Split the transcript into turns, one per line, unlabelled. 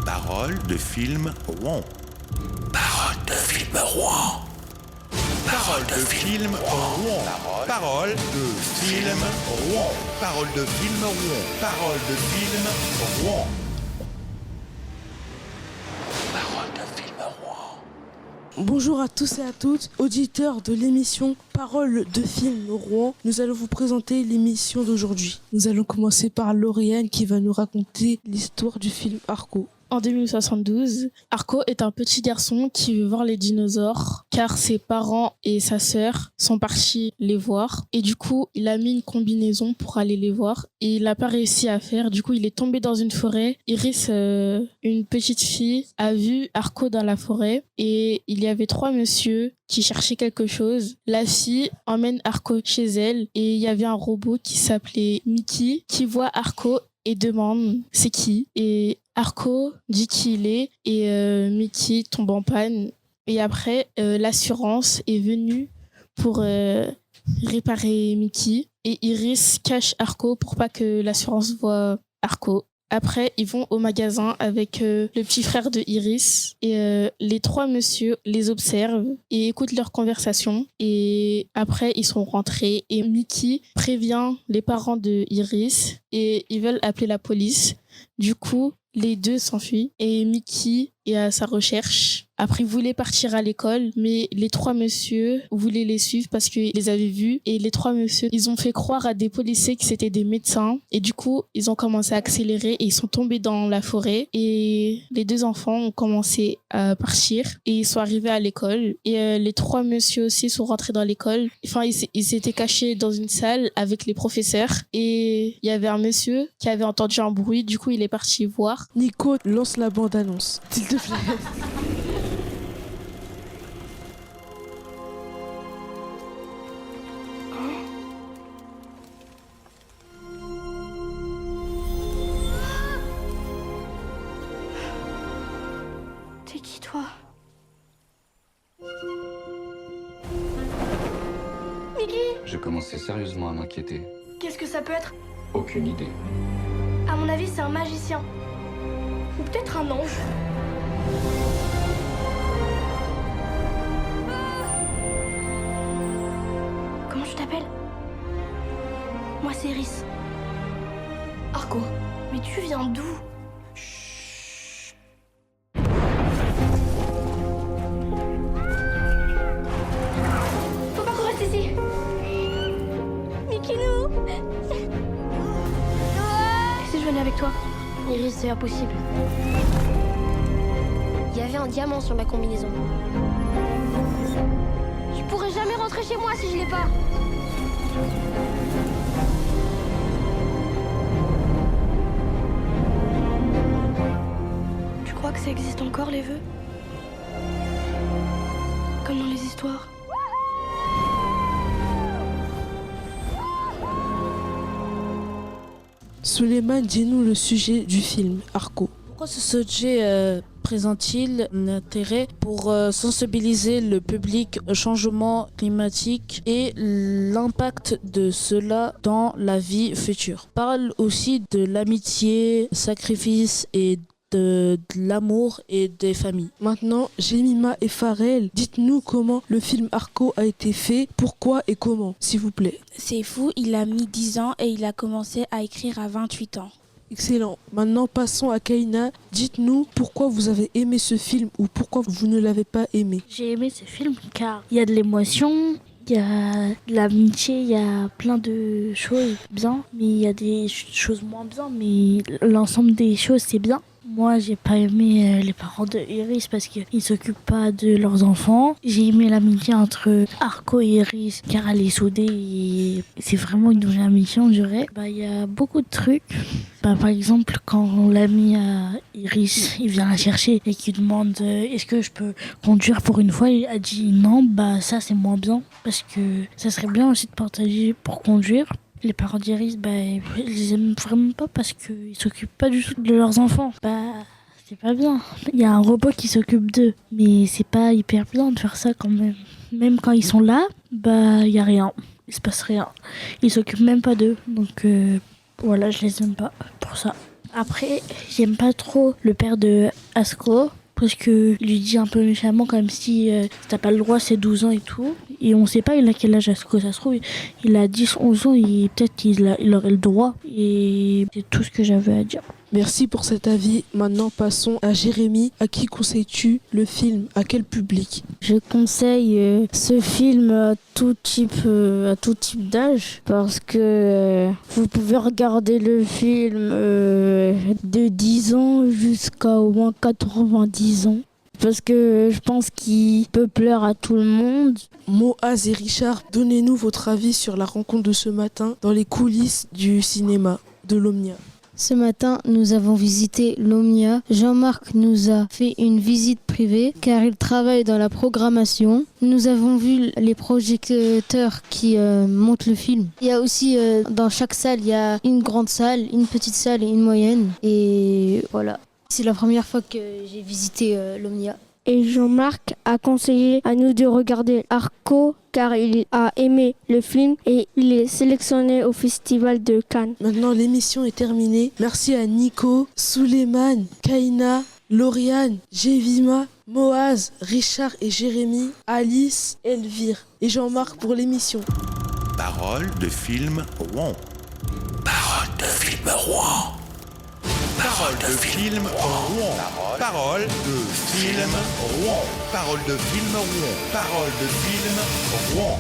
Parole de film Rouen. Parole de film Rouen. Parole de film Rouen. Parole de film Rouen. Parole de film Rouen. Parole de film Rouen. Parole de film Rouen.
Bonjour à tous et à toutes, auditeurs de l'émission Parole de film Rouen. Nous allons vous présenter l'émission d'aujourd'hui. Nous allons commencer par Lauriane qui va nous raconter l'histoire du film Arco.
En 2072, Arco est un petit garçon qui veut voir les dinosaures car ses parents et sa sœur sont partis les voir. Et du coup, il a mis une combinaison pour aller les voir et il n'a pas réussi à faire. Du coup, il est tombé dans une forêt. Iris, une petite fille, a vu Arco dans la forêt et il y avait 3 messieurs qui cherchaient quelque chose. La fille emmène Arco chez elle et il y avait un robot qui s'appelait Mickey qui voit Arco et demande c'est qui, et Arco dit qui il est et Mickey tombe en panne et après l'assurance est venue pour réparer Mickey et Iris cache Arco pour pas que l'assurance voie Arco. Après, ils vont au magasin avec le petit frère de Iris et les 3 messieurs les observent et écoutent leur conversation. Et après, ils sont rentrés et Mickey prévient les parents de Iris et ils veulent appeler la police. Du coup, les 2 s'enfuient et Mickey est à sa recherche. Après, il voulait partir à l'école, mais les 3 messieurs voulaient les suivre parce qu'ils les avaient vus. Et les 3 messieurs, ils ont fait croire à des policiers que c'était des médecins. Et du coup, ils ont commencé à accélérer et ils sont tombés dans la forêt. Et les 2 enfants ont commencé à partir et ils sont arrivés à l'école. Et les 3 messieurs aussi sont rentrés dans l'école. Enfin, ils s'étaient cachés dans une salle avec les professeurs. Et il y avait un monsieur qui avait entendu un bruit. Du coup, il est parti voir.
Nico, lance la bande-annonce, s'il te plaît.
T'es qui, toi? Mickey?
Je commençais sérieusement à m'inquiéter.
Qu'est-ce que ça peut être?
Aucune idée.
À mon avis, c'est un magicien. Ou peut-être un ange. Comment tu t'appelles? Moi, c'est Iris. Arco. Mais tu viens d'où? Faut pas qu'on reste ici. Mikinou. Et si je venais avec toi? Iris, c'est impossible. Il y avait un diamant sur ma combinaison. Je pourrais jamais rentrer chez moi si je l'ai pas. Tu crois que ça existe encore, les vœux? Comme dans les histoires.
Suleiman, dis-nous le sujet du film Arco.
Pourquoi ce sujet présente-t-il un intérêt pour sensibiliser le public au changement climatique et l'impact de cela dans la vie future? Parle aussi de l'amitié, sacrifice et de l'amour et des familles.
Maintenant, Jemima et Farel, dites-nous comment le film Arco a été fait, pourquoi et comment, s'il vous plaît.
C'est fou, il a mis 10 ans et il a commencé à écrire à 28 ans.
Excellent. Maintenant, passons à Kaina. Dites-nous pourquoi vous avez aimé ce film ou pourquoi vous ne l'avez pas aimé.
J'ai aimé ce film car il y a de l'émotion, il y a de l'amitié, il y a plein de choses bien, mais il y a des choses moins bien, mais l'ensemble des choses c'est bien. Moi, j'ai pas aimé les parents de Iris parce qu'ils s'occupent pas de leurs enfants. J'ai aimé l'amitié entre Arco et Iris car elle est soudée et c'est vraiment une vraie amitié, on dirait. Il y a beaucoup de trucs. Par exemple, quand l'ami à Iris, il vient la chercher et qu'il demande est-ce que je peux conduire pour une fois, elle a dit non, ça c'est moins bien parce que ça serait bien aussi de partager pour conduire. Les parents d'Iris, ils les aiment vraiment pas parce qu'ils s'occupent pas du tout de leurs enfants. C'est pas bien. Il y a un robot qui s'occupe d'eux, mais c'est pas hyper bien de faire ça quand même. Même quand ils sont là, il y a rien. Il se passe rien. Ils s'occupent même pas d'eux. Donc voilà, je les aime pas pour ça. Après, j'aime pas trop le père de Asko. Parce que il lui dit un peu méchamment comme si t'as pas le droit, c'est 12 ans et tout. Et on sait pas il a quel âge Asko, ça se trouve il a 10, 11 ans et peut-être il aurait le droit. Et c'est tout ce que j'avais à dire.
Merci pour cet avis. Maintenant, passons à Jérémy. À qui conseilles-tu le film? À quel public?
Je conseille ce film à tout type d'âge parce que vous pouvez regarder le film de 10 ans jusqu'à au moins 90 ans. Parce que je pense qu'il peut plaire à tout le monde.
Moaz et Richard, donnez-nous votre avis sur la rencontre de ce matin dans les coulisses du cinéma de l'Omnia.
Ce matin, nous avons visité l'Omnia. Jean-Marc nous a fait une visite privée car il travaille dans la programmation. Nous avons vu les projecteurs qui montent le film. Il y a aussi dans chaque salle, il y a une grande salle, une petite salle et une moyenne. Et voilà. C'est la première fois que j'ai visité l'Omnia.
Et Jean-Marc a conseillé à nous de regarder Arco car il a aimé le film et il est sélectionné au Festival de Cannes.
Maintenant, l'émission est terminée. Merci à Nico, Souleymane, Kaina, Lauriane, Jevima, Moaz, Richard et Jérémy, Alice, Elvire et Jean-Marc pour l'émission.
Parole de film Rouen. Parole de film Rouen. Parole de film Rouen. Parole de film Rouen. Parole de film Rouen. Parole de film Rouen.